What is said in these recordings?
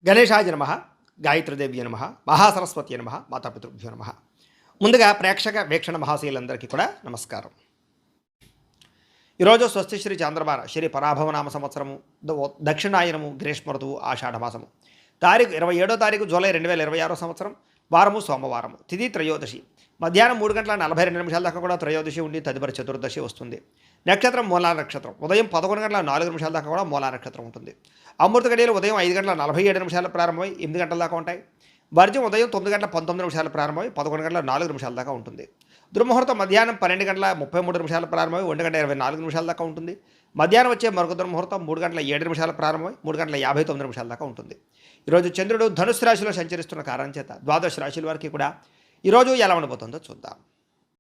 గణేశాయ నమః, గాయత్రీదేవ్య నమః, మహాసరస్వతి నమః, మాతాపితృభ్యో నమః. ముందుగా ప్రేక్షక వీక్షణ మహాశీలందరికీ కూడా నమస్కారం. ఈరోజు స్వస్తి శ్రీ చాంద్రమాన శ్రీ పరాభవనామ సంవత్సరము దక్షిణాయనము గ్రీష్మ ఋతువు ఆషాఢమాసము తారీఖు 27వ తారీఖు జూలై 2026 సంవత్సరం వారము సోమవారము తిథి త్రయోదశి మధ్యాహ్నం 3:42 దాకా కూడా త్రయోదశి ఉండి తదుపరి చతుర్దశి వస్తుంది. నక్షత్రం మూలా నక్షత్రం ఉదయం 11:04 దాకా కూడా మూలా నక్షత్రం ఉంటుంది. అమృత గడియలు ఉదయం 5:47 ప్రారంభమై 8 గంటల దాకా ఉంటాయి. వర్జం ఉదయం 9:19 ప్రారంభమై 11:04 దాకా ఉంటుంది. దుర్ముహూర్తం మధ్యాహ్నం 12:33 ప్రారంభమై 1:24 దాకా ఉంటుంది. మధ్యాహ్నం వచ్చే మరొక దుర్ముహూర్తం 3:07 ప్రారంభమై 3:59 దాకా ఉంటుంది. ఈరోజు చంద్రుడు ధనుసు రాశిలో సంచరిస్తున్న కారణం చేత ద్వాదశ రాశుల వారికి కూడా ఈరోజు ఎలా ఉండబోతుందో చూద్దాం.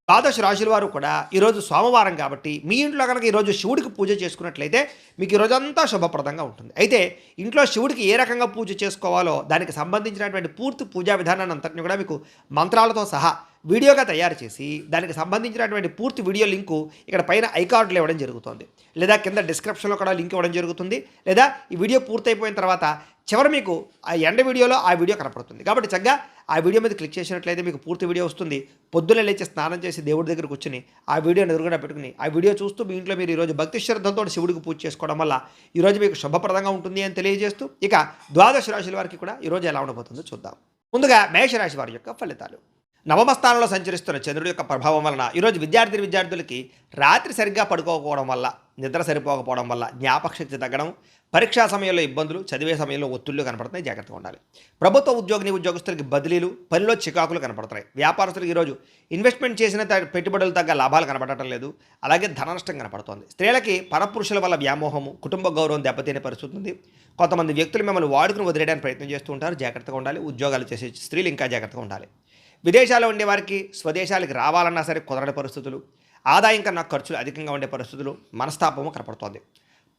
ద్వాదశ రాశుల వారు కూడా ఈరోజు సోమవారం కాబట్టి మీ ఇంట్లో కనుక ఈరోజు శివుడికి పూజ చేసుకున్నట్లయితే మీకు ఈరోజంతా శుభప్రదంగా ఉంటుంది. అయితే ఇంట్లో శివుడికి ఏ రకంగా పూజ చేసుకోవాలో దానికి సంబంధించినటువంటి పూర్తి పూజా విధానాన్ని అంతటిని కూడా మీకు మంత్రాలతో సహా వీడియోగా తయారు చేసి దానికి సంబంధించినటువంటి పూర్తి వీడియో లింకు ఇక్కడ పైన ఐకార్డులో ఇవ్వడం జరుగుతుంది, లేదా కింద డిస్క్రిప్షన్లో కూడా లింక్ ఇవ్వడం జరుగుతుంది, లేదా ఈ వీడియో పూర్తయిపోయిన తర్వాత చివరి మీకు ఆ ఎండ వీడియోలో ఆ వీడియో కనపడుతుంది. కాబట్టి చక్కగా ఆ వీడియో మీద క్లిక్ చేసినట్లయితే మీకు పూర్తి వీడియో వస్తుంది. పొద్దున్నే లేచి స్నానం చేసి దేవుడి దగ్గర కూర్చుని ఆ వీడియోని ఎదురుగా పెట్టుకుని ఆ వీడియో చూస్తూ మీ ఇంట్లో మీరు ఈరోజు భక్తి శ్రద్ధలతో శివుడికి పూజ చేసుకోవడం వల్ల ఈరోజు మీకు శుభప్రదంగా ఉంటుంది అని తెలియజేస్తూ ఇక ద్వాదశ రాశుల వారికి కూడా ఈరోజు ఎలా ఉండబోతుందో చూద్దాం. ముందుగా మేషరాశి వారి యొక్క ఫలితాలు. నవమ స్థానంలో సంచరిస్తున్న చంద్రుడి యొక్క ప్రభావం వలన ఈరోజు విద్యార్థులకి రాత్రి సరిగ్గా పడుకోకపోవడం వల్ల, నిద్ర సరిపోకపోవడం వల్ల జ్ఞాపకశక్తి తగ్గడం, పరీక్షా సమయంలో ఇబ్బందులు, చదివే సమయంలో ఒత్తిళ్లు కనపడుతున్నాయి, జాగ్రత్తగా ఉండాలి. ప్రభుత్వ ఉద్యోగస్తులకి బదిలీలు, పనిలో చికాకులు కనపడుతున్నాయి. వ్యాపారస్తులకు ఈరోజు ఇన్వెస్ట్మెంట్ చేసిన పెట్టుబడులు తగ్గ లాభాలు కనపడటం లేదు, అలాగే ధన నష్టం కనపడుతోంది. స్త్రీలకి పరపురుషుల వల్ల వ్యామోహము, కుటుంబ గౌరవం దెబ్బతినే పరిస్థితి ఉంది. కొంతమంది వ్యక్తులు మిమ్మల్ని వాడుకుని వదిలేయడానికి ప్రయత్నం చేస్తూ ఉంటారు, జాగ్రత్తగా ఉండాలి. ఉద్యోగాలు చేసే స్త్రీలు ఇంకా జాగ్రత్తగా ఉండాలి. విదేశాల్లో ఉండే వారికి స్వదేశాలకు రావాలన్నా సరే కుదరని పరిస్థితులు, ఆదాయం కన్నా ఖర్చులు అధికంగా ఉండే పరిస్థితులు, మనస్తాపము కనపడుతోంది.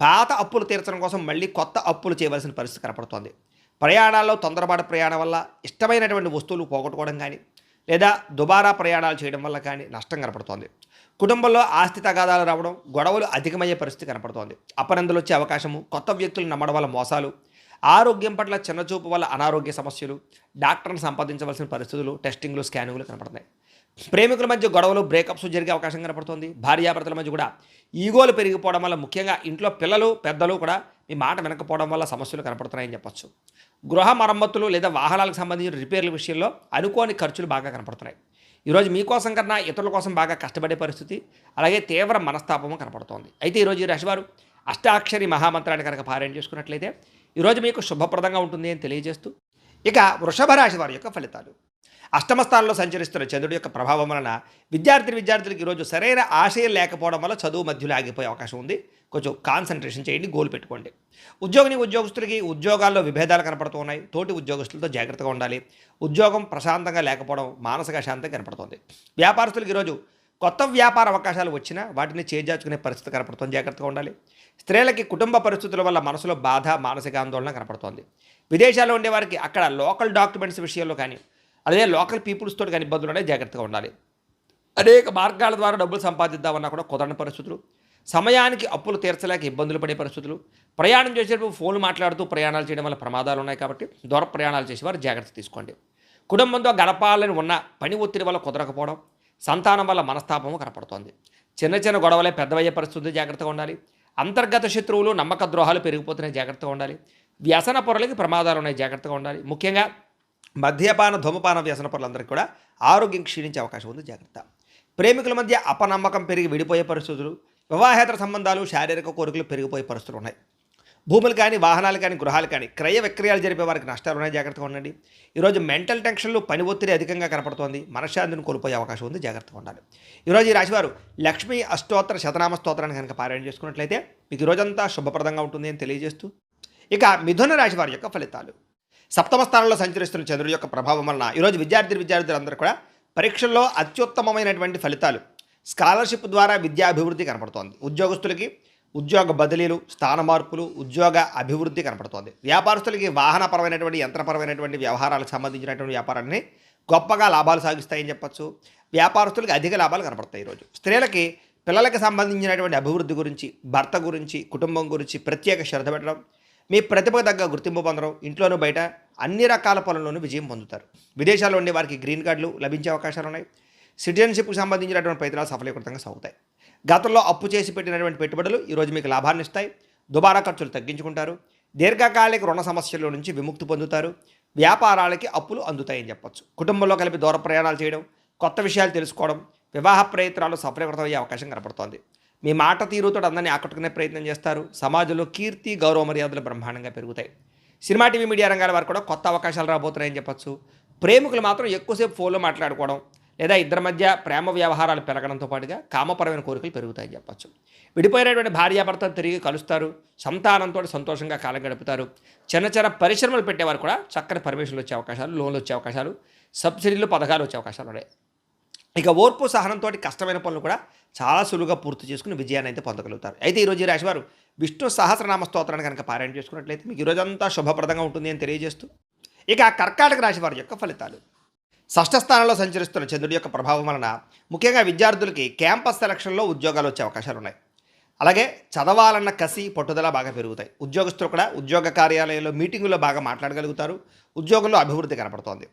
పాత అప్పులు తీర్చడం కోసం మళ్ళీ కొత్త అప్పులు చేయవలసిన పరిస్థితి కనపడుతోంది. ప్రయాణాల్లో తొందరపాటు ప్రయాణం వల్ల ఇష్టమైనటువంటి వస్తువులు పోగొట్టుకోవడం కానీ, లేదా దుబారా ప్రయాణాలు చేయడం వల్ల కానీ నష్టం కనపడుతోంది. కుటుంబంలో ఆస్తి తగాదాలు రావడం, గొడవలు అధికమయ్యే పరిస్థితి కనపడుతోంది. అపనందులు వచ్చే అవకాశము, కొత్త వ్యక్తులు నమ్మడం వల్ల మోసాలు, ఆరోగ్యం పట్ల చిన్నచూపు వల్ల అనారోగ్య సమస్యలు, డాక్టర్ని సంపాదించవలసిన పరిస్థితులు, టెస్టింగ్లు, స్కానింగ్లు కనపడుతున్నాయి. ప్రేమికుల మధ్య గొడవలు, బ్రేకప్స్ జరిగే అవకాశం కనపడుతుంది. భార్యాభర్తల మధ్య కూడా ఈగోలు పెరిగిపోవడం వల్ల, ముఖ్యంగా ఇంట్లో పిల్లలు పెద్దలు కూడా మీ మాట వినకపోవడం వల్ల సమస్యలు కనపడుతున్నాయని చెప్పొచ్చు. గృహ మరమ్మతులు లేదా వాహనాలకు సంబంధించిన రిపేర్ల విషయంలో అనుకోని ఖర్చులు బాగా కనపడుతున్నాయి. ఈరోజు మీకోసం కన్నా ఇతరుల కోసం బాగా కష్టపడే పరిస్థితి, అలాగే తీవ్ర మనస్తాపము కనపడుతోంది. అయితే ఈరోజు ఈ రాశివారు అష్టాక్షరి మహామంత్రాన్ని కనుక పారాయణ చేసుకున్నట్లయితే ఈరోజు మీకు శుభప్రదంగా ఉంటుంది అని తెలియజేస్తూ ఇక వృషభ రాశి వారి యొక్క ఫలితాలు. అష్టమ స్థానంలో సంచరిస్తున్న చంద్రుడి యొక్క ప్రభావం వలన విద్యార్థులకు ఈరోజు సరైన ఆశయం లేకపోవడం వల్ల చదువు మధ్యలో ఆగిపోయే అవకాశం ఉంది. కొంచెం కాన్సన్ట్రేషన్ చేయండి, గోల్ పెట్టుకోండి. ఉద్యోగస్తులకి ఉద్యోగాల్లో విభేదాలు కనపడుతూ ఉన్నాయి. తోటి ఉద్యోగస్తులతో జాగ్రత్తగా ఉండాలి. ఉద్యోగం ప్రశాంతంగా లేకపోవడం, మానసిక శాంతం కనపడుతుంది. వ్యాపారస్తులకు ఈరోజు కొత్త వ్యాపార అవకాశాలు వచ్చినా వాటిని చేజార్చుకునే పరిస్థితి కనపడుతుంది, జాగ్రత్తగా ఉండాలి. స్త్రీలకి కుటుంబ పరిస్థితుల వల్ల మనసులో బాధ, మానసిక ఆందోళన కనపడుతోంది. విదేశాల్లో ఉండేవారికి అక్కడ లోకల్ డాక్యుమెంట్స్ విషయంలో కానీ, అదే లోకల్ పీపుల్స్ తోటి కానీ ఇబ్బందులు ఉన్నాయి, జాగ్రత్తగా ఉండాలి. అనేక మార్గాల ద్వారా డబ్బులు సంపాదిద్దామన్నా కూడా కుదరని పరిస్థితులు, సమయానికి అప్పులు తీర్చలేక ఇబ్బందులు పడే పరిస్థితులు, ప్రయాణం చేసేటప్పుడు ఫోన్లు మాట్లాడుతూ ప్రయాణాలు చేయడం వల్ల ప్రమాదాలు ఉన్నాయి. కాబట్టి దూర ప్రయాణాలు చేసేవారు జాగ్రత్త తీసుకోండి. కుటుంబంతో గడపాలని ఉన్న పని ఒత్తిడి వల్ల కుదరకపోవడం, సంతానం వల్ల మనస్తాపము కనపడుతోంది. చిన్న గొడవలే పెద్దవయ్యే పరిస్థితులు, జాగ్రత్తగా ఉండాలి. అంతర్గత శత్రువులు, నమ్మక ద్రోహాలు పెరిగిపోతున్నాయి, జాగ్రత్తగా ఉండాలి. వ్యసన పొరలకి ప్రమాదాలు ఉన్నాయి, జాగ్రత్తగా ఉండాలి. ముఖ్యంగా మద్యపాన, ధూమపాన వ్యసన పొరలందరికీ కూడా ఆరోగ్యం క్షీణించే అవకాశం ఉంది, జాగ్రత్త. ప్రేమికుల మధ్య అపనమ్మకం పెరిగి విడిపోయే పరిస్థితులు, వివాహేతర సంబంధాలు, శారీరక కోరికలు పెరిగిపోయే పరిస్థితులు ఉన్నాయి. భూములు కానీ, వాహనాలు కానీ, గృహాలు కానీ క్రయ విక్రయాలు జరిపే వారికి నష్టాలు ఉన్నాయి, జాగ్రత్తగా ఉండండి. ఈరోజు మెంటల్ టెన్షన్లు, పని ఒత్తిడి అధికంగా కనపడుతోంది, మనశ్శాంతిని కోల్పోయే అవకాశం ఉంది, జాగ్రత్తగా ఉండాలి. ఈరోజు ఈ రాశివారు లక్ష్మీ అష్టోత్తర శతనామ స్తోత్రాన్ని కనుక పారాయణ చేసుకున్నట్లయితే మీకు ఈరోజంతా శుభప్రదంగా ఉంటుంది అని తెలియజేస్తూ ఇక మిథున రాశి వారి యొక్క ఫలితాలు. సప్తమ స్థానంలో సంచరిస్తున్న చంద్రుడి యొక్క ప్రభావం వలన ఈరోజు విద్యార్థులందరూ కూడా పరీక్షల్లో అత్యుత్తమమైనటువంటి ఫలితాలు, స్కాలర్షిప్ ద్వారా విద్యాభివృద్ధి కనపడుతోంది. ఉద్యోగస్తులకి ఉద్యోగ బదిలీలు, స్థాన మార్పులు, ఉద్యోగ అభివృద్ధి కనపడుతోంది. వ్యాపారస్తులకి వాహనపరమైనటువంటి, యంత్రపరమైనటువంటి వ్యవహారాలకు సంబంధించినటువంటి వ్యాపారాన్ని గొప్పగా లాభాలు సాగిస్తాయని చెప్పచ్చు. వ్యాపారస్తులకి అధిక లాభాలు కనపడతాయి. ఈరోజు స్త్రీలకి పిల్లలకి సంబంధించినటువంటి అభివృద్ధి గురించి, భర్త గురించి, కుటుంబం గురించి ప్రత్యేక శ్రద్ధ పెట్టడం, మీ ప్రతిభకు తగ్గ గుర్తింపు పొందడం, ఇంట్లోనూ బయట అన్ని రకాల పనుల్లోనూ విజయం పొందుతారు. విదేశాల్లో ఉండే వారికి గ్రీన్ కార్డులు లభించే అవకాశాలున్నాయి. సిటిజన్షిప్కి సంబంధించినటువంటి ప్రయత్నాలు సఫలీకృతంగా సాగుతాయి. గతంలో అప్పు చేసి పెట్టినటువంటి పెట్టుబడులు ఈరోజు మీకు లాభాన్ని ఇస్తాయి. దుబారా ఖర్చులు తగ్గించుకుంటారు. దీర్ఘకాలిక రుణ సమస్యల నుంచి విముక్తి పొందుతారు. వ్యాపారాలకి అప్పులు అందుతాయని చెప్పొచ్చు. కుటుంబంలో కలిపి దూర ప్రయాణాలు చేయడం, కొత్త విషయాలు తెలుసుకోవడం, వివాహ ప్రయత్నాలు సఫలీకృతమయ్యే అవకాశం కనపడుతోంది. మీ మాట తీరుతో అందరినీ ఆకట్టుకునే ప్రయత్నం చేస్తారు. సమాజంలో కీర్తి, గౌరవ మర్యాదలు బ్రహ్మాండంగా పెరుగుతాయి. సినిమా, టీవీ, మీడియా రంగాల వారు కూడా కొత్త అవకాశాలు రాబోతున్నాయని చెప్పొచ్చు. ప్రేమికులు మాత్రం ఎక్కువసేపు ఫోన్లో మాట్లాడుకోవడం లేదా ఇద్దరి మధ్య ప్రేమ వ్యవహారాలు పెరగడంతో పాటుగా కామపరమైన కోరికలు పెరుగుతాయని చెప్పొచ్చు. విడిపోయినటువంటి భార్యాభర్తలు తిరిగి కలుస్తారు. సంతానంతో సంతోషంగా కాలం గడుపుతారు. చిన్న చిన్న పరిశ్రమలు పెట్టేవారు కూడా చక్కని పర్మిషన్లు వచ్చే అవకాశాలు, లోన్లు వచ్చే అవకాశాలు, సబ్సిడీలు, పథకాలు వచ్చే అవకాశాలు ఉన్నాయి. ఇక ఓర్పు సహనంతో కష్టమైన పనులు కూడా చాలా సులువుగా పూర్తి చేసుకుని విజయాన్ని అయితే పొందగలుగుతారు. అయితే ఈరోజు ఈ రాశివారు విష్ణు సహస్రనామ స్తోత్రాన్ని కనుక పారాయణ చేసుకున్నట్లయితే మీకు ఈరోజంతా శుభప్రదంగా ఉంటుంది అని తెలియజేస్తూ, ఇక కర్కాటక రాశి వారి యొక్క ఫలితాలు. షష్ఠ స్థానంలో సంచరిస్తున్న చంద్రుడి యొక్క ప్రభావం వలన ముఖ్యంగా విద్యార్థులకి క్యాంపస్ సెలక్షన్లో ఉద్యోగాలు వచ్చే అవకాశాలు ఉన్నాయి. అలాగే చదవాలన్న కసి, పట్టుదల బాగా పెరుగుతాయి. ఉద్యోగస్తులు కూడా ఉద్యోగ కార్యాలయంలో మీటింగుల్లో బాగా మాట్లాడగలుగుతారు. ఉద్యోగంలో అభివృద్ధి కనపడుతోంది.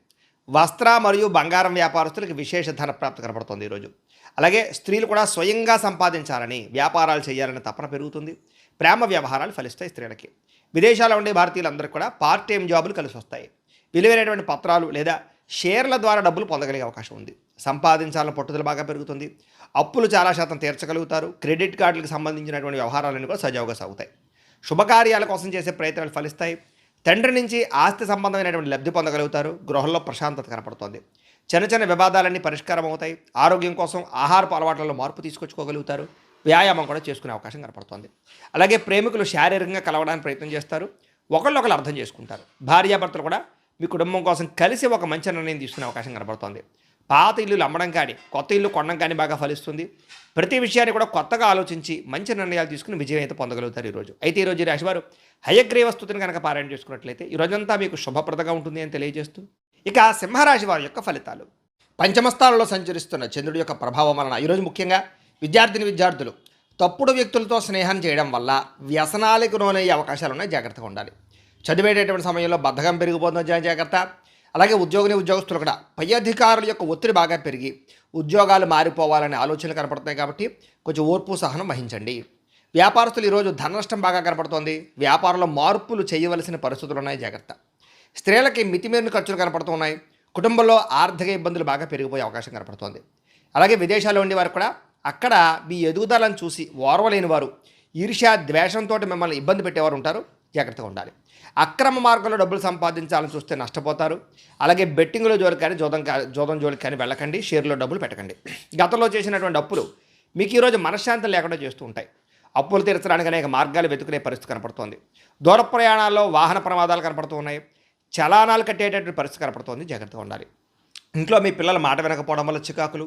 వస్త్ర మరియు బంగారం వ్యాపారస్తులకు విశేష ధన ప్రాప్తి కనపడుతుంది ఈరోజు. అలాగే స్త్రీలు కూడా స్వయంగా సంపాదించాలని, వ్యాపారాలు చేయాలని తపన పెరుగుతుంది. ప్రేమ వ్యవహారాలు ఫలిస్తాయి స్త్రీలకి. విదేశాల్లో ఉండే భారతీయులందరికీ కూడా పార్ట్ టైం జాబులు కలిసి వస్తాయి. విలువైనటువంటి పత్రాలు లేదా షేర్ల ద్వారా డబ్బులు పొందగలిగే అవకాశం ఉంది. సంపాదించాలని పట్టుదల బాగా పెరుగుతుంది. అప్పులు చాలా శాతం తీర్చగలుగుతారు. క్రెడిట్ కార్డులకు సంబంధించినటువంటి వ్యవహారాలన్నీ కూడా సజావుగా సాగుతాయి. శుభకార్యాల కోసం చేసే ప్రయత్నాలు ఫలిస్తాయి. తండ్రి నుంచి ఆస్తి సంబంధమైనటువంటి లబ్ధి పొందగలుగుతారు. గృహంలో ప్రశాంతత కనపడుతుంది. చిన్న చిన్న వివాదాలన్నీ పరిష్కారం అవుతాయి. ఆరోగ్యం కోసం ఆహారపు అలవాట్లలో మార్పు తీసుకొచ్చుకోగలుగుతారు. వ్యాయామం కూడా చేసుకునే అవకాశం కనపడుతుంది. అలాగే ప్రేమికులు శారీరకంగా కలవడానికి ప్రయత్నం చేస్తారు. ఒకళ్ళొకరు అర్థం చేసుకుంటారు. భార్యాభర్తలు కూడా మీ కుటుంబం కోసం కలిసి ఒక మంచి నిర్ణయం తీసుకునే అవకాశం కనపడుతుంది. పాత ఇల్లులు అమ్మడం కానీ, కొత్త ఇల్లు కొనడం కానీ బాగా ఫలిస్తుంది. ప్రతి విషయాన్ని కూడా కొత్తగా ఆలోచించి మంచి నిర్ణయాలు తీసుకుని విజయం అయితే పొందగలుగుతారు ఈరోజు. అయితే ఈరోజు ఈ రాశివారు హయగ్రీవ స్తుతిని కనుక పారాయణ చేసుకున్నట్లయితే ఈరోజంతా మీకు శుభప్రదంగా ఉంటుంది అని తెలియజేస్తూ, ఇక సింహరాశి వారి యొక్క ఫలితాలు. పంచమస్థానంలో సంచరిస్తున్న చంద్రుడి యొక్క ప్రభావం వలన ఈరోజు ముఖ్యంగా విద్యార్థులు తప్పుడు వ్యక్తులతో స్నేహం చేయడం వల్ల వ్యసనాలకు లోనయ్యే అవకాశాలు ఉన్నాయి. జాగ్రత్తగా ఉండాలి. చదివేటటువంటి సమయంలో బద్ధకం పెరిగిపోతున్న జాగ్రత్త. అలాగే ఉద్యోగస్తులు కూడా పై అధికారుల యొక్క ఒత్తిడి బాగా పెరిగి ఉద్యోగాలు మారిపోవాలనే ఆలోచనలు కనపడుతున్నాయి. కాబట్టి కొంచెం ఓర్పు సహనం వహించండి. వ్యాపారస్తులు ఈరోజు ధన నష్టం బాగా కనపడుతోంది. వ్యాపారంలో మార్పులు చేయవలసిన పరిస్థితులు ఉన్నాయి. జాగ్రత్త. స్త్రీలకి మితిమీరిన ఖర్చులు కనపడుతున్నాయి. కుటుంబంలో ఆర్థిక ఇబ్బందులు బాగా పెరిగిపోయే అవకాశం కనపడుతోంది. అలాగే విదేశాల్లో ఉండేవారు కూడా అక్కడ మీ ఎదుగుదలను చూసి ఓర్వలేని వారు, ఈర్ష్య ద్వేషంతో మిమ్మల్ని ఇబ్బంది పెట్టేవారు ఉంటారు. జాగ్రత్తగా ఉండాలి. అక్రమ మార్గంలో డబ్బులు సంపాదించాలని చూస్తే నష్టపోతారు. అలాగే బెట్టింగ్లో జోలికి కానీ జోదం జోలికి కానీ వెళ్ళకండి. షేర్లో డబ్బులు పెట్టకండి. గతంలో చేసినటువంటి అప్పులు మీకు ఈరోజు మనశ్శాంతి లేకుండా చేస్తూ ఉంటాయి. అప్పులు తీర్చడానికి అనేక మార్గాలు వెతుకునే పరిస్థితి కనపడుతోంది. దూర ప్రయాణాల్లో వాహన ప్రమాదాలు కనపడుతూ ఉన్నాయి. చలానాలు కట్టేటటువంటి పరిస్థితి కనపడుతోంది. జాగ్రత్తగా ఉండాలి. ఇంట్లో మీ పిల్లల మాట వినకపోవడం వల్ల చికాకులు,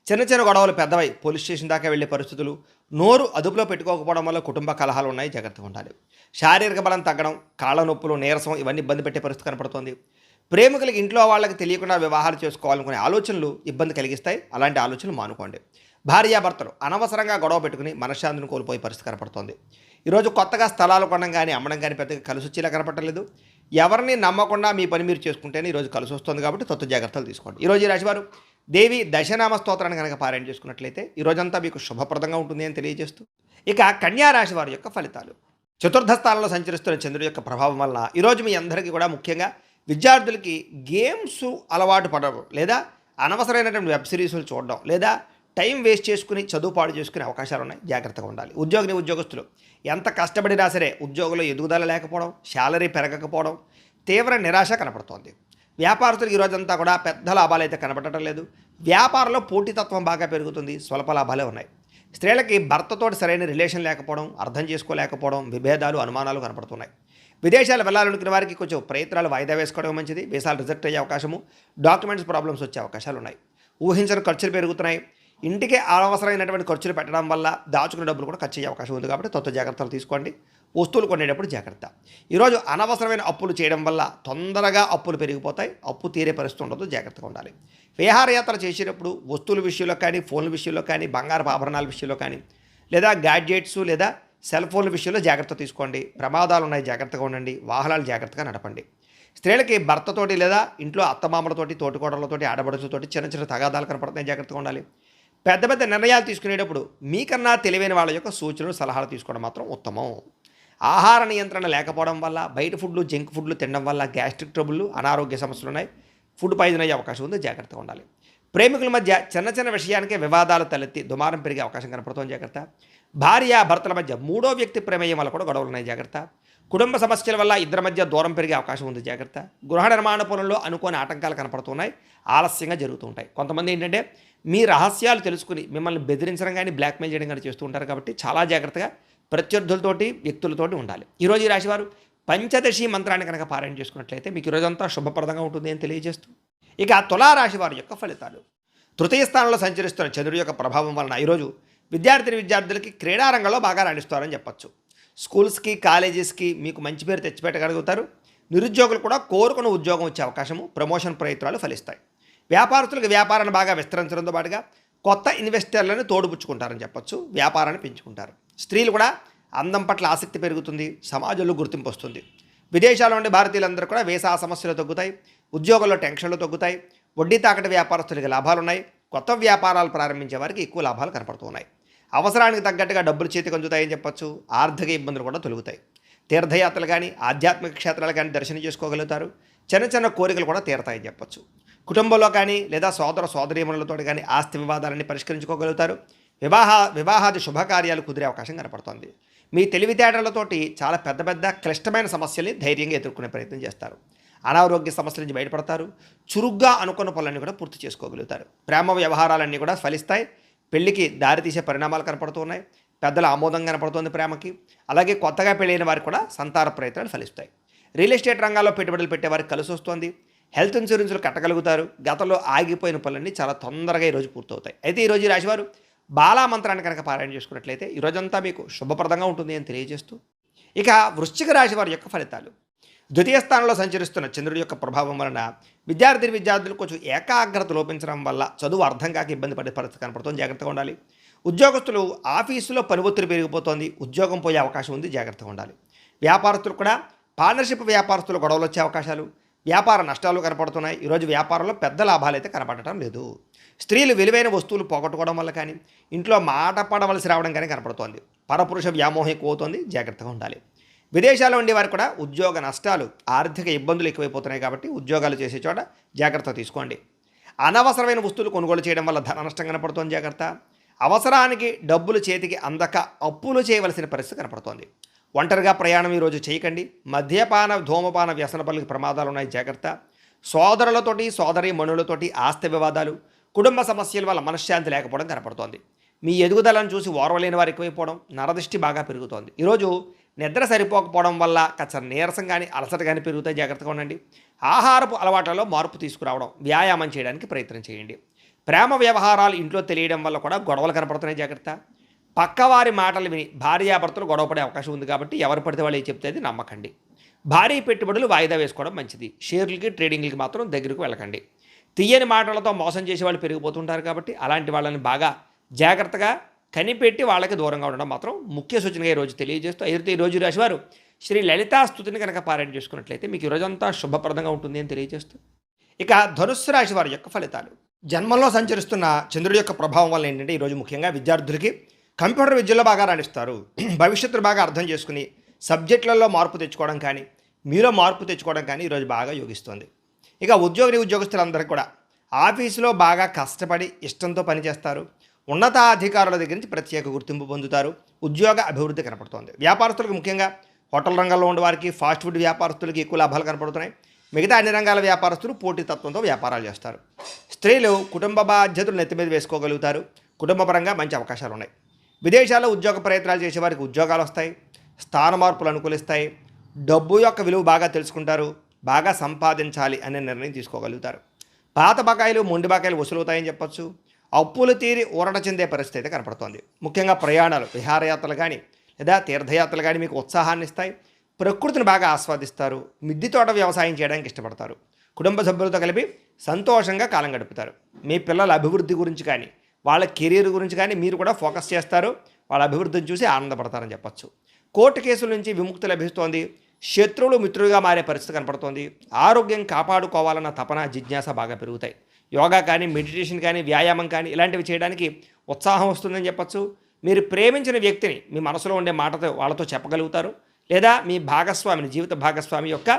చిన్న చిన్న గొడవలు పెద్దవై పోలీస్ స్టేషన్ దాకా వెళ్ళే పరిస్థితులు, నోరు అదుపులో పెట్టుకోకపోవడం వల్ల కుటుంబ కలహాలు ఉన్నాయి. జాగ్రత్తగా ఉండాలి. శారీరక బలం తగ్గడం, కాళ్ళ నొప్పులు, నీరసం ఇవన్నీ ఇబ్బంది పెట్టే పరిస్థితి కనపడుతోంది. ప్రేమికులకి ఇంట్లో వాళ్ళకి తెలియకుండా వివాహాలు చేసుకోవాలనుకునే ఆలోచనలు ఇబ్బంది కలిగిస్తాయి. అలాంటి ఆలోచనలు మానుకోండి. భార్యాభర్తలు అనవసరంగా గొడవ పెట్టుకుని మనశ్శాంతిని కోల్పోయే పరిస్థితి కనపడుతోంది. ఈరోజు కొత్తగా స్థలాలు కొనడం కానీ అమ్మడం కానీ పెద్దగా కలిసి వచ్చేలా కనపడలేదు. ఎవరిని నమ్మకుండా మీ పని మీరు చేసుకుంటేనే ఈరోజు కలిసి వస్తుంది. కాబట్టి తత్వ జాగ్రత్తలు తీసుకోండి. ఈరోజు ఈ రాశివారు దేవి దశనామ స్తోత్రాన్ని కనుక పారాయణ చేసుకున్నట్లయితే ఈరోజంతా మీకు శుభప్రదంగా ఉంటుంది అని తెలియజేస్తూ, ఇక కన్యా రాశి వారి యొక్క ఫలితాలు. చతుర్థ స్థానంలో సంచరిస్తున్న చంద్రుడి యొక్క ప్రభావం వలన ఈరోజు మీ అందరికీ కూడా ముఖ్యంగా విద్యార్థులకి గేమ్స్ అలవాటు పడడం లేదా అనవసరమైనటువంటి వెబ్ సిరీస్లు చూడడం లేదా టైం వేస్ట్ చేసుకుని చదువు పాడు చేసుకునే అవకాశాలు ఉన్నాయి. జాగ్రత్తగా ఉండాలి. ఉద్యోగస్తులు ఎంత కష్టపడినా సరే ఉద్యోగంలో ఎదుగుదల లేకపోవడం, శాలరీ పెరగకపోవడం, తీవ్ర నిరాశ కనపడుతోంది. వ్యాపారస్తులకు ఈరోజంతా కూడా పెద్ద లాభాలు అయితే కనపడటం లేదు. వ్యాపారంలో పోటీతత్వం బాగా పెరుగుతుంది. స్వల్ప లాభాలే ఉన్నాయి. స్త్రీలకి భర్తతో సరైన రిలేషన్ లేకపోవడం, అర్థం చేసుకోలేకపోవడం, విభేదాలు, అనుమానాలు కనపడుతున్నాయి. విదేశాలు వెళ్ళాలనుకునే వారికి కొంచెం ప్రయత్నాలు వాయిదా వేసుకోవడం మంచిది. వీసాలు రిజెక్ట్ అయ్యే అవకాశము, డాక్యుమెంట్స్ ప్రాబ్లమ్స్ వచ్చే అవకాశాలు ఉన్నాయి. ఊహించని ఖర్చులు పెరుగుతున్నాయి. ఇంటికే అనవసరమైనటువంటి ఖర్చులు పెట్టడం వల్ల దాచుకునే డబ్బులు కూడా ఖర్చు అయ్యే అవకాశం ఉంది. కాబట్టి తొత్త జాగ్రత్తలు తీసుకోండి. వస్తువులు కొనేటప్పుడు జాగ్రత్త. ఈరోజు అనవసరమైన అప్పులు చేయడం వల్ల తొందరగా అప్పులు పెరిగిపోతాయి. అప్పు తీరే పరిస్థితి ఉండదు. జాగ్రత్తగా ఉండాలి. విహారయాత్ర చేసేటప్పుడు వస్తువుల విషయంలో కానీ, ఫోన్ల విషయంలో కానీ, బంగారపు ఆభరణాల విషయంలో కానీ, లేదా గ్యాడ్జెట్స్ లేదా సెల్ ఫోన్ల విషయంలో జాగ్రత్త తీసుకోండి. ప్రమాదాలు ఉన్నాయి, జాగ్రత్తగా ఉండండి. వాహనాలు జాగ్రత్తగా నడపండి. స్త్రీలకి భర్తతోటి లేదా ఇంట్లో అత్తమామలతోటి, తోటికోడళ్ళతోటి, ఆడబడుచులతోటి చిన్న చిన్న తగాదాలు కనపడుతున్నాయి, జాగ్రత్తగా ఉండాలి. పెద్ద పెద్ద నిర్ణయాలు తీసుకునేటప్పుడు మీకన్నా తెలివైన వాళ్ళ యొక్క సూచనలు, సలహాలు తీసుకోవడం మాత్రం ఉత్తమం. ఆహార నియంత్రణ లేకపోవడం వల్ల, బయట ఫుడ్లు, జంక్ ఫుడ్లు తినడం వల్ల గ్యాస్ట్రిక్ ట్రబుల్లు, అనారోగ్య సమస్యలు ఉన్నాయి. ఫుడ్ పాయిజన్ అయ్యే అవకాశం ఉంది, జాగ్రత్తగా ఉండాలి. ప్రేమికుల మధ్య చిన్న చిన్న విషయానికే వివాదాలు తలెత్తి దుమారం పెరిగే అవకాశం కనపడుతుంది, జాగ్రత్త. భార్య భర్తల మధ్య మూడో వ్యక్తి ప్రమేయం వల్ల కూడా గొడవలు ఉన్నాయి, జాగ్రత్త. కుటుంబ సమస్యల వల్ల ఇద్దరి మధ్య దూరం పెరిగే అవకాశం ఉంది, జాగ్రత్త. గృహ నిర్మాణ పనుల్లో అనుకోని ఆటంకాలు కనపడుతున్నాయి, ఆలస్యంగా జరుగుతూ ఉంటాయి. కొంతమంది ఏంటంటే మీ రహస్యాలు తెలుసుకుని మిమ్మల్ని బెదిరించడం కానీ, బ్లాక్మెయిల్ చేయడం కానీ చేస్తూ ఉంటారు. కాబట్టి చాలా జాగ్రత్తగా ప్రత్యర్థులతోటి, వ్యక్తులతోటి ఉండాలి. ఈరోజు ఈ రాశివారు పంచదశి మంత్రాన్ని కనుక పారాయణ చేసుకున్నట్లయితే మీకు ఈరోజంతా శుభప్రదంగా ఉంటుంది అని తెలియజేస్తూ, ఇక తులారాశి వారి యొక్క ఫలితాలు. తృతీయ స్థానంలో సంచరిస్తున్న చంద్రుడి యొక్క ప్రభావం వలన ఈరోజు విద్యార్థులకి క్రీడారంగంలో బాగా రాణిస్తారని చెప్పచ్చు. స్కూల్స్కి, కాలేజెస్కి మీకు మంచి పేరు తెచ్చిపెట్టగలుగుతారు. నిరుద్యోగులు కూడా కోరుకున్న ఉద్యోగం వచ్చే అవకాశము, ప్రమోషన్ ప్రయత్నాలు ఫలిస్తాయి. వ్యాపారస్తులకు వ్యాపారాన్ని బాగా విస్తరించడంతో పాటుగా కొత్త ఇన్వెస్టర్లను తోడుపుచ్చుకుంటారని చెప్పచ్చు. వ్యాపారాన్ని పెంచుకుంటారు. స్త్రీలు కూడా అందం పట్ల ఆసక్తి పెరుగుతుంది, సమాజంలో గుర్తింపు వస్తుంది. విదేశాల్లో ఉండే భారతీయులందరూ కూడా వీసా సమస్యలు తగ్గుతాయి, ఉద్యోగంలో టెన్షన్లు తగ్గుతాయి. వడ్డీ తాకటి వ్యాపారస్తులకి లాభాలు ఉన్నాయి. కొత్త వ్యాపారాలు ప్రారంభించే వారికి ఎక్కువ లాభాలు కనపడుతున్నాయి. అవసరానికి తగ్గట్టుగా డబ్బులు చేతికి అందుతాయని చెప్పచ్చు. ఆర్థిక ఇబ్బందులు కూడా తొలుగుతాయి. తీర్థయాత్రలు కానీ, ఆధ్యాత్మిక క్షేత్రాలు కానీ దర్శనం చేసుకోగలుగుతారు. చిన్న చిన్న కోరికలు కూడా తీరతాయని చెప్పచ్చు. కుటుంబంలో కానీ లేదా సోదర సోదరీమణులతో కానీ ఆస్తి వివాదాలన్నీ పరిష్కరించుకోగలుగుతారు. వివాహాది శుభకార్యాలు కుదిరే అవకాశం కనపడుతోంది. మీ తెలివితేటలతోటి చాలా పెద్ద పెద్ద క్లిష్టమైన సమస్యల్ని ధైర్యంగా ఎదుర్కొనే ప్రయత్నం చేస్తారు. అనారోగ్య సమస్యల నుంచి బయటపడతారు. చురుగ్గా అనుకున్న పనులన్నీ కూడా పూర్తి చేసుకోగలుగుతారు. ప్రేమ వ్యవహారాలన్నీ కూడా ఫలిస్తాయి. పెళ్లికి దారితీసే పరిణామాలు కనపడుతున్నాయి. పెద్దల ఆమోదం కనపడుతుంది ప్రేమకి. అలాగే కొత్తగా పెళ్ళైన వారికి కూడా సంతాన ప్రయత్నాలు ఫలిస్తాయి. రియల్ ఎస్టేట్ రంగాల్లో పెట్టుబడులు పెట్టే వారికి కలిసి వస్తుంది. హెల్త్ ఇన్సూరెన్స్లు కట్టగలుగుతారు. గతంలో ఆగిపోయిన పనులన్నీ చాలా తొందరగా ఈరోజు పూర్తవుతాయి. అయితే ఈరోజు ఈ రాశివారు బాలా మంత్రాన్ని కనుక పారాయణ చేసుకున్నట్లయితే ఈరోజంతా మీకు శుభప్రదంగా ఉంటుంది అని తెలియజేస్తూ, ఇక వృశ్చిక రాశి వారి యొక్క ఫలితాలు. ద్వితీయ స్థానంలో సంచరిస్తున్న చంద్రుడి యొక్క ప్రభావం వలన విద్యార్థులు కొంచెం ఏకాగ్రత లోపించడం వల్ల చదువు అర్థం కాక ఇబ్బంది పడే పరిస్థితి కనపడుతుంది, జాగ్రత్తగా ఉండాలి. ఉద్యోగస్తులు ఆఫీసులో పని ఒత్తిడి పెరిగిపోతుంది, ఉద్యోగం పోయే అవకాశం ఉంది, జాగ్రత్తగా ఉండాలి. వ్యాపారస్తులు కూడా పార్ట్నర్షిప్ వ్యాపారస్తులు గొడవలు వచ్చే అవకాశాలు, వ్యాపార నష్టాలు కనపడుతున్నాయి. ఈరోజు వ్యాపారంలో పెద్ద లాభాలు అయితే కనపడటం లేదు. స్త్రీలు విలువైన వస్తువులు పోగొట్టుకోవడం వల్ల కానీ, ఇంట్లో మాట పడవలసి రావడం కానీ కనపడుతోంది. పరపురుష వ్యామోహం ఎక్కువ అవుతుంది, జాగ్రత్తగా ఉండాలి. విదేశాల్లో ఉండేవారు కూడా ఉద్యోగ నష్టాలు, ఆర్థిక ఇబ్బందులు ఎక్కువైపోతున్నాయి. కాబట్టి ఉద్యోగాలు చేసే చోట జాగ్రత్త తీసుకోండి. అనవసరమైన వస్తువులు కొనుగోలు చేయడం వల్ల ధన నష్టం కనపడుతోంది, జాగ్రత్త. అవసరానికి డబ్బులు చేతికి అందక అప్పులు చేయవలసిన పరిస్థితి కనపడుతోంది. ఒంటరిగా ప్రయాణం ఈరోజు చేయకండి. మద్యపాన, ధూమపాన వ్యసన పనులకి ప్రమాదాలు ఉన్నాయి, జాగ్రత్త. సోదరులతోటి, సోదరి మనులతోటి ఆస్తి వివాదాలు, కుటుంబ సమస్యల వల్ల మనశ్శాంతి లేకపోవడం కనపడుతోంది. మీ ఎదుగుదలను చూసి ఓర్వలేని వారు ఎక్కువైపోవడం, నరదృష్టి బాగా పెరుగుతోంది. ఈరోజు నిద్ర సరిపోకపోవడం వల్ల కాస్త నీరసం కానీ, అలసట కానీ పెరుగుతాయి, జాగ్రత్తగా ఉండండి. ఆహారపు అలవాట్లలో మార్పు తీసుకురావడం, వ్యాయామం చేయడానికి ప్రయత్నం చేయండి. ప్రేమ వ్యవహారాలు ఇంట్లో తెలియడం వల్ల కూడా గొడవలు కనపడుతున్నాయి, జాగ్రత్త. పక్కవారి మాటలు విని భార్యాభర్తలు గొడవపడే అవకాశం ఉంది. కాబట్టి ఎవరు పడితే వాళ్ళు చెప్తే అది నమ్మకండి. భారీ పెట్టుబడులు వాయిదా వేసుకోవడం మంచిది. షేర్లకి, ట్రేడింగ్లకి మాత్రం దగ్గరకు వెళ్ళకండి. తీయని మాటలతో మోసం చేసే వాళ్ళు పెరిగిపోతుంటారు. కాబట్టి అలాంటి వాళ్ళని బాగా జాగ్రత్తగా కనిపెట్టి వాళ్ళకి దూరంగా ఉండడం మాత్రం ముఖ్య సూచనగా ఈరోజు తెలియజేస్తూ, అయితే ఈరోజు రాశివారు శ్రీ లలితా స్తుతిని కనుక పారాయణ చేసుకున్నట్లయితే మీకు ఈరోజంతా శుభప్రదంగా ఉంటుంది అని తెలియజేస్తూ, ఇక ధనుస్సు రాశి వారి యొక్క ఫలితాలు. జన్మంలో సంచరిస్తున్న చంద్రుడి యొక్క ప్రభావం వల్ల ఏంటంటే ఈరోజు ముఖ్యంగా విద్యార్థులకి కంప్యూటర్ విద్యలో బాగా రాణిస్తారు. భవిష్యత్తును బాగా అర్థం చేసుకుని సబ్జెక్టులలో మార్పు తెచ్చుకోవడం కానీ, మీలో మార్పు తెచ్చుకోవడం కానీ ఈరోజు బాగా యోగిస్తుంది. ఇక ఉద్యోగస్తులందరికీ కూడా ఆఫీసులో బాగా కష్టపడి ఇష్టంతో పనిచేస్తారు. ఉన్నతాధికారుల దగ్గర నుంచి ప్రత్యేక గుర్తింపు పొందుతారు. ఉద్యోగ అభివృద్ధి కనపడుతోంది. వ్యాపారస్తులకు ముఖ్యంగా హోటల్ రంగంలో ఉండే వారికి, ఫాస్ట్ ఫుడ్ వ్యాపారస్తులకి ఎక్కువ లాభాలు కనపడుతున్నాయి. మిగతా అన్ని రంగాల వ్యాపారస్తులు పోటీతత్వంతో వ్యాపారాలు చేస్తారు. స్త్రీలు కుటుంబ బాధ్యతలు నెత్తి మీద వేసుకోగలుగుతారు. కుటుంబపరంగా మంచి అవకాశాలు ఉన్నాయి. విదేశాల్లో ఉద్యోగ ప్రయత్నాలు చేసే వారికి ఉద్యోగాలు వస్తాయి. స్థాన మార్పులు అనుకూలిస్తాయి. డబ్బు యొక్క విలువ బాగా తెలుసుకుంటారు. బాగా సంపాదించాలి అనే నిర్ణయం తీసుకోగలుగుతారు. పాత బకాయిలు, మొండి బకాయిలు వసూలవుతాయని చెప్పొచ్చు. అప్పులు తీరి ఊరట చెందే పరిస్థితి అయితే కనపడుతోంది. ముఖ్యంగా ప్రయాణాలు, విహారయాత్రలు కానీ లేదా తీర్థయాత్రలు కానీ మీకు ఉత్సాహాన్ని ఇస్తాయి. ప్రకృతిని బాగా ఆస్వాదిస్తారు. మిద్దె తోట వ్యవసాయం చేయడానికి ఇష్టపడతారు. కుటుంబ సభ్యులతో కలిపి సంతోషంగా కాలం గడుపుతారు. మీ పిల్లల అభివృద్ధి గురించి కానీ, వాళ్ళ కెరీర్ గురించి కానీ మీరు కూడా ఫోకస్ చేస్తారు. వాళ్ళ అభివృద్ధిని చూసి ఆనందపడతారని చెప్పచ్చు. కోర్టు కేసుల నుంచి విముక్తి లభిస్తోంది. శత్రువులు మిత్రులుగా మారే పరిస్థితి కనపడుతోంది. ఆరోగ్యం కాపాడుకోవాలన్న తపన జిజ్ఞాస బాగా పెరుగుతాయి. యోగా కానీ, మెడిటేషన్ కానీ, వ్యాయామం కానీ ఇలాంటివి చేయడానికి ఉత్సాహం వస్తుందని చెప్పచ్చు. మీరు ప్రేమించిన వ్యక్తిని మీ మనసులో ఉండే మాటతో వాళ్ళతో చెప్పగలుగుతారు. లేదా మీ భాగస్వామిని, జీవిత భాగస్వామి యొక్క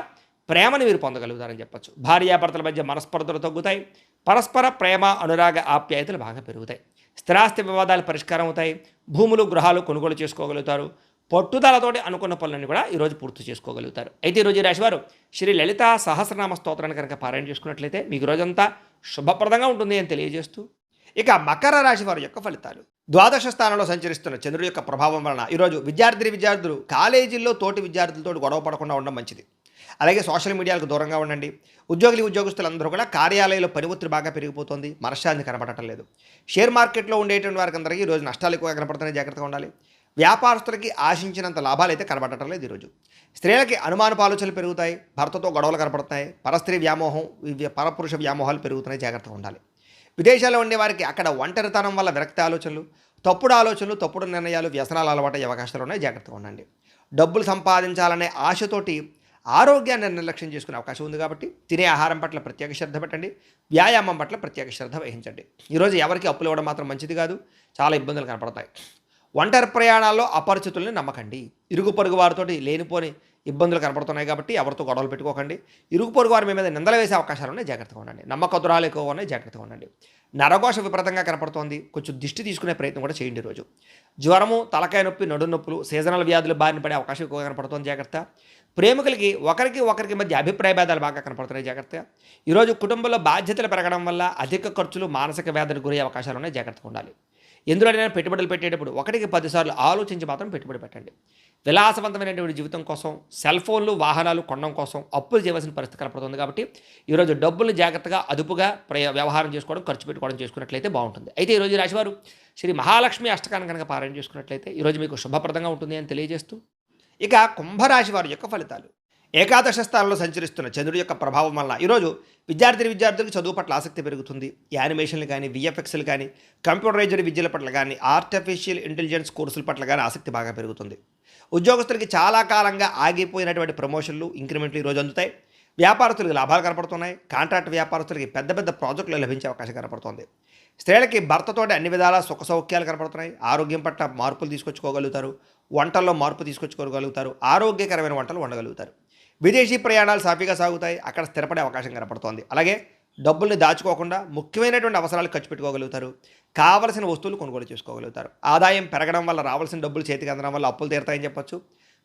ప్రేమను మీరు పొందగలుగుతారని చెప్పచ్చు. భార్యాభర్తల మధ్య మనస్పర్ధలు తగ్గుతాయి. పరస్పర ప్రేమ, అనురాగ, ఆప్యాయతలు బాగా పెరుగుతాయి. స్థిరాస్తి వివాదాలు పరిష్కారం అవుతాయి. భూములు, గృహాలు కొనుగోలు చేసుకోగలుగుతారు. పట్టుదలతోటి అనుకున్న పనులన్నీ కూడా ఈరోజు పూర్తి చేసుకోగలుగుతారు. అయితే ఈరోజు ఈ రాశివారు శ్రీ లలిత సహస్రనామ స్తోత్రాన్ని కనుక పారాయణ చేసుకున్నట్లయితే మీకు రోజంతా శుభప్రదంగా ఉంటుంది అని తెలియజేస్తూ, ఇక మకర రాశి వారి యొక్క ఫలితాలు. ద్వాదశ స్థానంలో సంచరిస్తున్న చంద్రుడి యొక్క ప్రభావం వలన ఈరోజు విద్యార్థులు కాలేజీల్లో తోటి విద్యార్థులతో గొడవ పడకుండా ఉండడం మంచిది. అలాగే సోషల్ మీడియాలకు దూరంగా ఉండండి. ఉద్యోగులందరూ కూడా కార్యాలయంలో పని ఒత్తిడి బాగా పెరిగిపోతుంది. మనశ్శాంతి కనపడటం లేదు. షేర్ మార్కెట్లో ఉండేటువంటి వారికి అందరికీ ఈరోజు నష్టాలు ఎక్కువగా కనపడుతున్నాయి. జాగ్రత్తగా ఉండాలి. వ్యాపారస్తులకి ఆశించినంత లాభాలు అయితే కనబడటం లేదు ఈరోజు. స్త్రీలకి అనుమానపు ఆలోచనలు పెరుగుతాయి. భర్తతో గొడవలు కనపడుతున్నాయి. పరస్త్రీ వ్యామోహం, పరపురుష వ్యామోహాలు పెరుగుతున్నాయి. జాగ్రత్తగా ఉండాలి. విదేశాల్లో ఉండే వారికి అక్కడ ఒంటరితనం వల్ల విరక్తి ఆలోచనలు, తప్పుడు నిర్ణయాలు, వ్యసనాలు అలవాటయ్యే అవకాశాలు ఉన్నాయి. జాగ్రత్తగా ఉండండి. డబ్బులు సంపాదించాలనే ఆశతోటి ఆరోగ్యాన్ని నిర్లక్ష్యం చేసుకునే అవకాశం ఉంది. కాబట్టి తినే ఆహారం పట్ల ప్రత్యేక శ్రద్ధ పెట్టండి. వ్యాయామం పట్ల ప్రత్యేక శ్రద్ధ వహించండి. ఈరోజు ఎవరికి అప్పులు ఇవ్వడం మాత్రం మంచిది కాదు. చాలా ఇబ్బందులు కనపడతాయి. ఒంటరి ప్రయాణాల్లో అపరిచితుల్ని నమ్మకండి. ఇరుగు పొరుగు వారితోటి లేనిపోని ఇబ్బందులు కనపడుతున్నాయి కాబట్టి ఎవరితో గొడవలు పెట్టుకోకండి. ఇరుగు పొరుగు వారి మీద నిందలు వేసే అవకాశాలు ఉన్నాయి. జాగ్రత్తగా ఉండండి. నమ్మకద్రాలు ఎక్కువ ఉన్నాయి. జాగ్రత్తగా ఉండండి. నరఘోష విపరీతంగా కనపడుతోంది. కొంచెం దిష్టి తీసుకునే ప్రయత్నం కూడా చేయండి. ఈరోజు జ్వరము, తలకాయ నొప్పి, నడు నొప్పులు, సీజనల్ వ్యాధులు బారిన పడే అవకాశం ఎక్కువగా కనపడుతోంది. జాగ్రత్త. ప్రేమికులకి ఒకరికి మధ్య అభిప్రాయ భేదాలు బాగా కనపడుతున్నాయి. జాగ్రత్తగా. ఈరోజు కుటుంబంలో బాధ్యతలు పెరగడం వల్ల అధిక ఖర్చులు, మానసిక వ్యాధులకు గురయ్యే అవకాశాలు ఉన్నాయి. జాగ్రత్తగా ఉండాలి. ఎందులోనైనా పెట్టుబడులు పెట్టేటప్పుడు 1కి 10 సార్లు ఆలోచించి మాత్రం పెట్టుబడి పెట్టండి. విలాసవంతమైనటువంటి జీవితం కోసం, సెల్ ఫోన్లు, వాహనాలు కొనడం కోసం అప్పులు చేయవలసిన పరిస్థితి కనపడుతుంది. కాబట్టి ఈరోజు డబ్బులు జాగ్రత్తగా అదుపుగా వ్యవహారం చేసుకోవడం, ఖర్చు పెట్టుకోవడం చేసుకున్నట్లయితే బాగుంటుంది. అయితే ఈరోజు రాశివారు శ్రీ మహాలక్ష్మి అష్టకాన్ని కనుక పారాయణ చేసుకున్నట్లయితే ఈరోజు మీకు శుభప్రదంగా ఉంటుంది అని తెలియజేస్తూ, ఇక కుంభరాశి వారి యొక్క ఫలితాలు. ఏకాదశ స్థానంలో సంచరిస్తున్న చంద్రుడి యొక్క ప్రభావం వలన ఈరోజు విద్యార్థులకు చదువు పట్ల ఆసక్తి పెరుగుతుంది. యానిమేషన్లు కానీ, విఎఫ్ఎక్స్లు కానీ, కంప్యూటరైజ్డ్ విద్యల పట్ల కానీ, ఆర్టిఫిషియల్ ఇంటెలిజెన్స్ కోర్సుల పట్ల కానీ ఆసక్తి బాగా పెరుగుతుంది. ఉద్యోగస్తులకి చాలా కాలంగా ఆగిపోయినటువంటి ప్రమోషన్లు, ఇంక్రిమెంట్లు ఈరోజు అందుతాయి. వ్యాపారస్తులకు లాభాలు కనపడుతున్నాయి. కాంట్రాక్ట్ వ్యాపారస్తులకి పెద్ద ప్రాజెక్టులు లభించే అవకాశం కనపడుతుంది. స్త్రీలకి భర్తతోటి అన్ని విధాల సుఖ సౌఖ్యాలు కనపడుతున్నాయి. ఆరోగ్యం పట్ల మార్పులు తీసుకొచ్చుకోగలుగుతారు. వంటల్లో మార్పు తీసుకొచ్చుకోగలుగుతారు. ఆరోగ్యకరమైన వంటలు వండగలుగుతారు. విదేశీ ప్రయాణాలు సాఫీగా సాగుతాయి. అక్కడ స్థిరపడే అవకాశం కనపడుతోంది. అలాగే డబ్బుల్ని దాచుకోకుండా ముఖ్యమైనటువంటి అవసరాలు ఖర్చు పెట్టుకోగలుగుతారు. కావలసిన వస్తువులు కొనుగోలు చేసుకోగలుగుతారు. ఆదాయం పెరగడం వల్ల రావాల్సిన డబ్బులు చేతికి అందడం వల్ల అప్పులు తీరుతాయని చెప్పొచ్చు.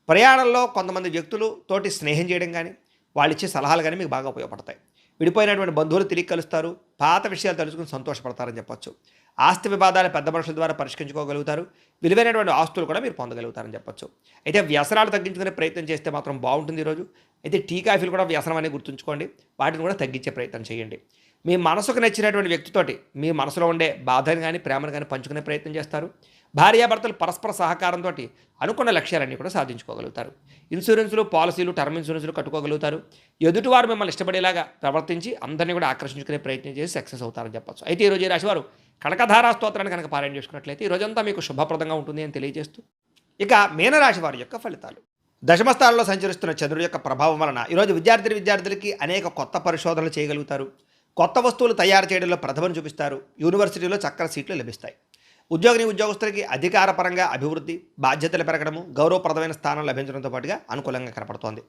ప్రయాణంలో కొంతమంది వ్యక్తులు తోటి స్నేహం చేయడం కానీ, వాళ్ళు ఇచ్చే సలహాలు కానీ మీకు బాగా ఉపయోగపడతాయి. విడిపోయినటువంటి బంధువులు తిరిగి కలుస్తారు. పాత విషయాలు తెలుసుకుని సంతోషపడతారని చెప్పొచ్చు. ఆస్తి వివాదాలు పెద్ద మనుషుల ద్వారా పరిష్కరించుకోగలుగుతారు. విలువైనటువంటి ఆస్తులు కూడా మీరు పొందగలుగుతారని చెప్పొచ్చు. అయితే వ్యసనాలు తగ్గించుకునే ప్రయత్నం చేస్తే మాత్రం బాగుంటుంది ఈరోజు. అయితే టీ కాఫీలు కూడా వ్యసనం అనేది గుర్తుంచుకోండి. వాటిని కూడా తగ్గించే ప్రయత్నం చేయండి. మీ మనసుకు నచ్చినటువంటి వ్యక్తితోటి మీ మనసులో ఉండే బాధను కానీ, ప్రేమను కానీ పంచుకునే ప్రయత్నం చేస్తారు. భార్యాభర్తలు పరస్పర సహకారంతో అనుకున్న లక్ష్యాలన్నీ కూడా సాధించుకోగలుగుతారు. ఇన్సూరెన్సులు, పాలసీలు, టర్మ్ ఇన్సూరెన్సులు కట్టుకోగలుగుతారు. ఎదుటివారు మిమ్మల్ని ఇష్టపడేలాగా ప్రవర్తించి అందరినీ కూడా ఆకర్షించుకునే ప్రయత్నం చేసి సక్సెస్ అవుతారని చెప్పచ్చు. అయితే ఈరోజు ఈ రాశివారు కనకధారా స్తోత్రాన్ని కనుక పారాయణ చేసుకున్నట్లయితే ఈ రోజంతా మీకు శుభప్రదంగా ఉంటుంది అని తెలియజేస్తూ, ఇక మీనరాశి వారి యొక్క ఫలితాలు. దశమస్థానంలో సంచరిస్తున్న చంద్రుడి యొక్క ప్రభావం వలన ఈరోజు విద్యార్థులకి అనేక కొత్త పరిశోధనలు చేయగలుగుతారు. కొత్త వస్తువులు తయారు చేయడంలో ప్రతిభను చూపిస్తారు. యూనివర్సిటీలో చక్కని సీట్లు లభిస్తాయి. ఉద్యోగస్తులకి అధికారపరంగా అభివృద్ధి, బాధ్యతలు పెరగడము, గౌరవప్రదమైన స్థానం లభించడంతో పాటుగా అనుకూలంగా కనపడుతోంది.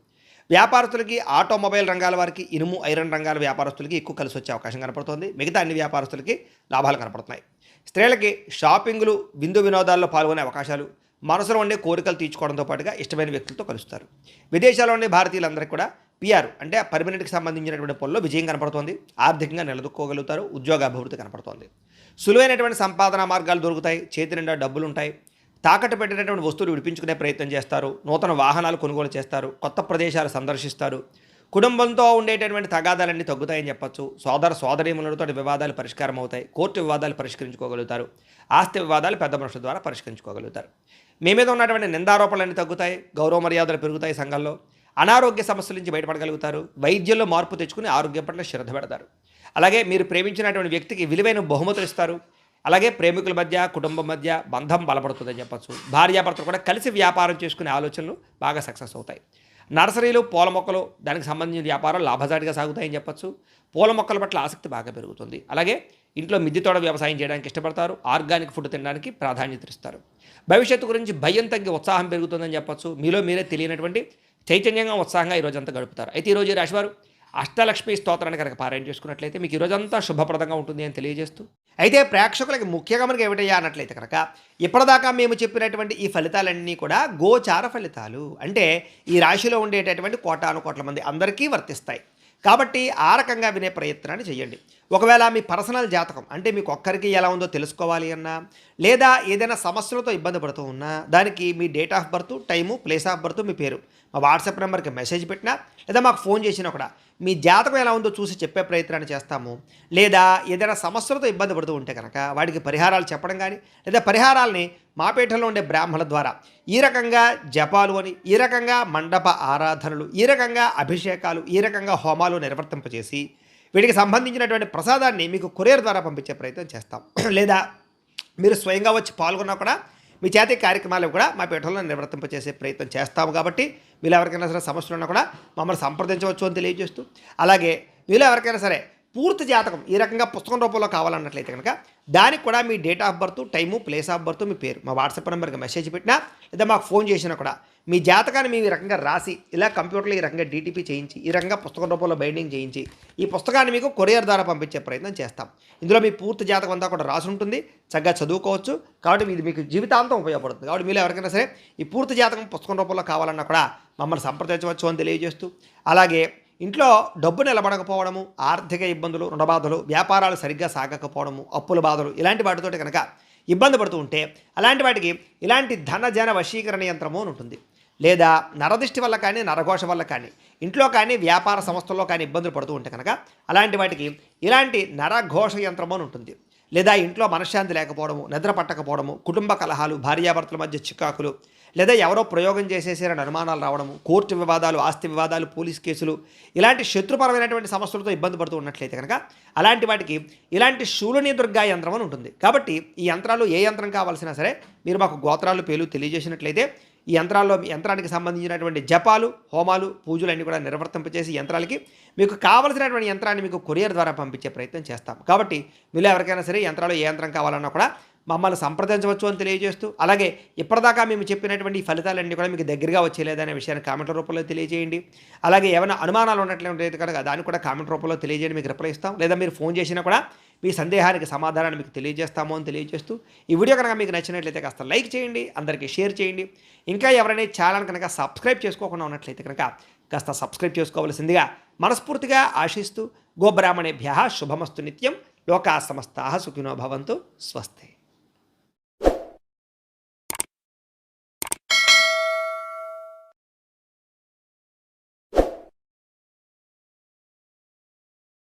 వ్యాపారస్తులకి, ఆటోమొబైల్ రంగాల వారికి, ఇనుము, ఐరన్ రంగాల వ్యాపారస్తులకి ఎక్కువ కలిసి వచ్చే అవకాశం కనపడుతోంది. మిగతా అన్ని వ్యాపారస్తులకి లాభాలు కనపడుతున్నాయి. స్త్రీలకి షాపింగ్లు, విందు వినోదాల్లో పాల్గొనే అవకాశాలు, మనసులో ఉండే కోరికలు తీర్చుకోవడంతో పాటుగా ఇష్టమైన వ్యక్తులతో కలుస్తారు. విదేశాల్లో ఉండే భారతీయులందరికీ కూడా పిఆర్ అంటే పర్మనెంట్కి సంబంధించినటువంటి పనుల్లో విజయం కనపడుతోంది. ఆర్థికంగా నిలదొక్కోగలుగుతారు. ఉద్యోగ అభివృద్ధి కనపడుతోంది. సులువైనటువంటి సంపాదన మార్గాలు దొరుకుతాయి. చేతి నిండా డబ్బులు ఉంటాయి. తాకట్టు పెట్టినటువంటి వస్తువులు విడిపించుకునే ప్రయత్నం చేస్తారు. నూతన వాహనాలు కొనుగోలు చేస్తారు. కొత్త ప్రదేశాలు సందర్శిస్తారు. కుటుంబంతో ఉండేటటువంటి తగాదాలన్నీ తగ్గుతాయని చెప్పచ్చు. సోదరీమణులతో వివాదాలు పరిష్కారం అవుతాయి. కోర్టు వివాదాలు పరిష్కరించుకోగలుగుతారు. ఆస్తి వివాదాలు పెద్ద మనుషుల ద్వారా పరిష్కరించుకోగలుగుతారు. మీ మీద ఉన్నటువంటి నిందారోపణలన్నీ తగ్గుతాయి. గౌరవ మర్యాదలు పెరుగుతాయి. సంఘంలో అనారోగ్య సమస్యల నుంచి బయటపడగలుగుతారు. వైద్యంలో మార్పు తెచ్చుకుని ఆరోగ్యం పట్ల శ్రద్ధ పెడతారు. అలాగే మీరు ప్రేమించినటువంటి వ్యక్తికి విలువైన బహుమతులు ఇస్తారు. అలాగే ప్రేమికుల మధ్య, కుటుంబం మధ్య బంధం బలపడుతుందని చెప్పచ్చు. భార్యాభర్తలు కూడా కలిసి వ్యాపారం చేసుకునే ఆలోచనలు బాగా సక్సెస్ అవుతాయి. నర్సరీలు, పూల మొక్కలు దానికి సంబంధించిన వ్యాపారం లాభసాటిగా సాగుతాయని చెప్పచ్చు. పూల మొక్కల పట్ల ఆసక్తి బాగా పెరుగుతుంది. అలాగే ఇంట్లో మిద్దె తోట వ్యవసాయం చేయడానికి ఇష్టపడతారు. ఆర్గానిక్ ఫుడ్ తినడానికి ప్రాధాన్యత ఇస్తారు. భవిష్యత్తు గురించి భయం తగ్గి ఉత్సాహం పెరుగుతుందని చెప్పచ్చు. మీలో మీరే తెలియనటువంటి చైతన్యంగా, ఉత్సాహంగా ఈ రోజంతా గడుపుతారు. అయితే ఈరోజు ఈ రాశివారు అష్టలక్ష్మి స్తోత్రాన్ని కనుక పారాయణ చేసుకున్నట్లయితే మీకు ఈ రోజంతా శుభప్రదంగా ఉంటుంది అని తెలియజేస్తూ, అయితే ప్రేక్షకులకి ముఖ్యంగా మనకి ఏమిటయ్యా అన్నట్లయితే కనుక ఇప్పటిదాకా మేము చెప్పినటువంటి ఈ ఫలితాలన్నీ కూడా గోచార ఫలితాలు. అంటే ఈ రాశిలో ఉండేటటువంటి కోటాను కోట్ల మంది అందరికీ వర్తిస్తాయి. కాబట్టి ఆ రకంగా వినే ప్రయత్నాన్ని చేయండి. ఒకవేళ మీ పర్సనల్ జాతకం అంటే మీకు ఒక్కరికి ఎలా ఉందో తెలుసుకోవాలి అన్నా, లేదా ఏదైనా సమస్యలతో ఇబ్బంది పడుతూ ఉన్నా, దానికి మీ date of birth, time, place of birth, మీ పేరు మా వాట్సాప్ నెంబర్కి మెసేజ్ పెట్టినా, లేదా మాకు ఫోన్ చేసినా కూడా మీ జాతకం ఎలా ఉందో చూసి చెప్పే ప్రయత్నాన్ని చేస్తాము. లేదా ఏదైనా సమస్యలతో ఇబ్బంది పడుతూ ఉంటే కనుక వాడికి పరిహారాలు చెప్పడం కానీ, లేదా పరిహారాలని మా పీఠంలో ఉండే బ్రాహ్మణుల ద్వారా ఈ రకంగా జపాలు అని, ఈ రకంగా మండప ఆరాధనలు, ఈ రకంగా అభిషేకాలు, ఈ రకంగా హోమాలు నిర్వర్తింపజేసి వీటికి సంబంధించినటువంటి ప్రసాదాన్ని మీకు కొరియర్ ద్వారా పంపించే ప్రయత్నం చేస్తాం. లేదా మీరు స్వయంగా వచ్చి పాల్గొన్నా కూడా మీ చేతి కార్యక్రమాలు కూడా మా పీఠంలో నిర్వర్తింపజేసే ప్రయత్నం చేస్తాము. కాబట్టి మీరు ఎవరికైనా సరే సమస్యలు ఉన్నా కూడా మమ్మల్ని సంప్రదించవచ్చు అని తెలియజేస్తూ, అలాగే మీరు ఎవరికైనా సరే పూర్తి జాతకం ఈ రకంగా పుస్తకం రూపంలో కావాలన్నట్లయితే కనుక దానికి కూడా మీ date of birth, time, place of birth, మీ పేరు మా వాట్సాప్ నెంబర్కి మెసేజ్ పెట్టినా, లేదా మాకు ఫోన్ చేసినా కూడా మీ జాతకాన్ని మేము ఈ రకంగా రాసి ఇలా కంప్యూటర్లో ఈ రకంగా డీటీపీ చేయించి, ఈ రకంగా పుస్తకం రూపంలో బైండింగ్ చేయించి ఈ పుస్తకాన్ని మీకు కొరియర్ ద్వారా పంపించే ప్రయత్నం చేస్తాం. ఇందులో మీ పూర్తి జాతకం అంతా కూడా రాసి ఉంటుంది, చక్కగా చదువుకోవచ్చు. కాబట్టి ఇది మీకు జీవితాంతం ఉపయోగపడుతుంది. కాబట్టి మీరు ఎవరికైనా సరే ఈ పూర్తి జాతకం పుస్తకం రూపంలో కావాలన్నా కూడా మమ్మల్ని సంప్రదించవచ్చు అని తెలియజేస్తూ, అలాగే ఇంట్లో డబ్బు నిలబడకపోవడము, ఆర్థిక ఇబ్బందులు, రుణబాధలు, వ్యాపారాలు సరిగ్గా సాగకపోవడము, అప్పుల బాధలు ఇలాంటి వాటితోటి కనుక ఇబ్బంది పడుతూ ఉంటే అలాంటి వాటికి ఇలాంటి ధనజన వశీకరణ యంత్రము అని ఉంటుంది. లేదా నరదిష్టి వల్ల కానీ, నరఘోష వల్ల కానీ, ఇంట్లో కానీ వ్యాపార సంస్థల్లో కానీ ఇబ్బందులు పడుతూ ఉంటే కనుక అలాంటి వాటికి ఇలాంటి నరఘోష యంత్రము అని ఉంటుంది. లేదా ఇంట్లో మనశ్శాంతి లేకపోవడము, నిద్ర పట్టకపోవడము, కుటుంబ కలహాలు, భార్యాభర్తల మధ్య చికాకులు, లేదా ఎవరో ప్రయోగం చేసేసారని అనుమానాలు రావడము, కోర్టు వివాదాలు, ఆస్తి వివాదాలు, పోలీస్ కేసులు ఇలాంటి శత్రుపరమైనటువంటి సమస్యలతో ఇబ్బంది పడుతూ ఉన్నట్లయితే కనుక అలాంటి వాటికి ఇలాంటి శూలిని దుర్గా యంత్రం అని ఉంటుంది. కాబట్టి ఈ యంత్రాలు ఏ యంత్రం కావాల్సినా సరే మీరు మాకు గోత్రాలు, పేర్లు తెలియజేసినట్లయితే ఈ యంత్రానికి సంబంధించినటువంటి జపాలు, హోమాలు, పూజలు అన్నీ కూడా నిర్వర్తింపచేసి యంత్రాలకి మీకు కావలసినటువంటి యంత్రాన్ని మీకు కొరియర్ ద్వారా పంపించే ప్రయత్నం చేస్తాం. కాబట్టి మీరు ఎవరికైనా సరే యంత్రాలు ఏ యంత్రం కావాలన్నా కూడా మమ్మల్ని సంప్రదించవచ్చు అని తెలియజేస్తూ, అలాగే ఇప్పటిదాకా మేము చెప్పినటువంటి ఈ ఫలితాలన్నీ కూడా మీకు దగ్గరగా వచ్చేలేదనే విషయాన్ని కామెంట్ రూపంలో తెలియజేయండి. అలాగే ఏమైనా అనుమానాలు ఉన్నట్లయితే కనుక దాన్ని కూడా కామెంట్ రూపంలో తెలియజేయండి, మీకు రిప్లై ఇస్తాం. లేదా మీరు ఫోన్ చేసినా కూడా మీ సందేహానికి సమాధానాన్ని మీకు తెలియజేస్తాము అని తెలియజేస్తూ, ఈ వీడియో కనుక మీకు నచ్చినట్లయితే కాస్త లైక్ చేయండి, అందరికీ షేర్ చేయండి. ఇంకా ఎవరైనా ఛానల్ కనుక సబ్స్క్రైబ్ చేసుకోకుండా ఉన్నట్లయితే కనుక కాస్త సబ్స్క్రైబ్ చేసుకోవాల్సిందిగా మనస్ఫూర్తిగా ఆశిస్తూ, గోబ్రాహ్మణేభ్యః శుభమస్తు నిత్యం. లోకా సమస్తాః సుఖినో భవంతు. స్వస్తి.